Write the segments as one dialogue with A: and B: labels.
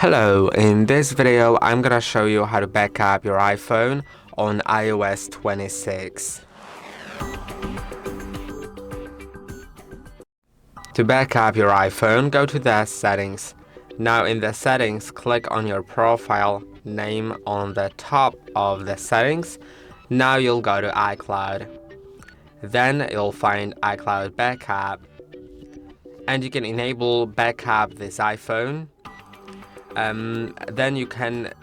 A: Hello, in this video I'm gonna show you how to back up your iPhone on iOS 26. To back up your iPhone, go to the settings. Now in the settings, click on your profile name on the top of the settings. Now you'll go to iCloud. Then you'll find iCloud backup. And you can enable backup this iPhone. Then you can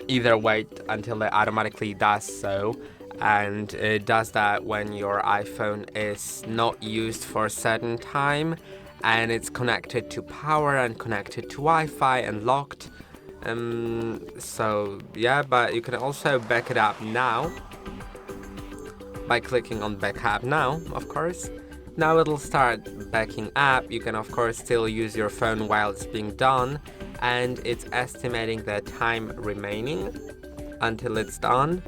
A: either wait until it automatically does so, and it does that when your iPhone is not used for a certain time and it's connected to power and connected to Wi-Fi and locked. So yeah, but you can also back it up now by clicking on backup now, of course. Now it'll start backing up. You can of course still use your phone while it's being done, and it's estimating the time remaining until it's done.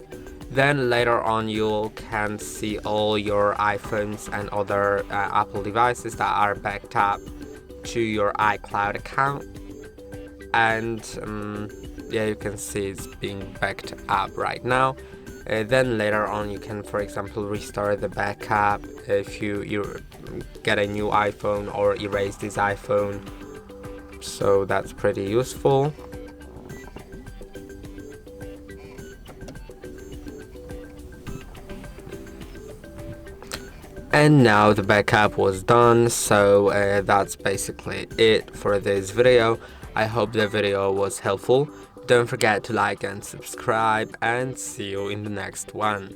A: Then later on you can see all your iPhones and other Apple devices that are backed up to your iCloud account, and yeah, you can see it's being backed up right now. Then later on you can, for example, restore the backup if you get a new iPhone or erase this iPhone. So that's pretty useful. And now the backup was done, so that's basically it for this video. I hope the video was helpful. Don't forget to like and subscribe, and see you in the next one.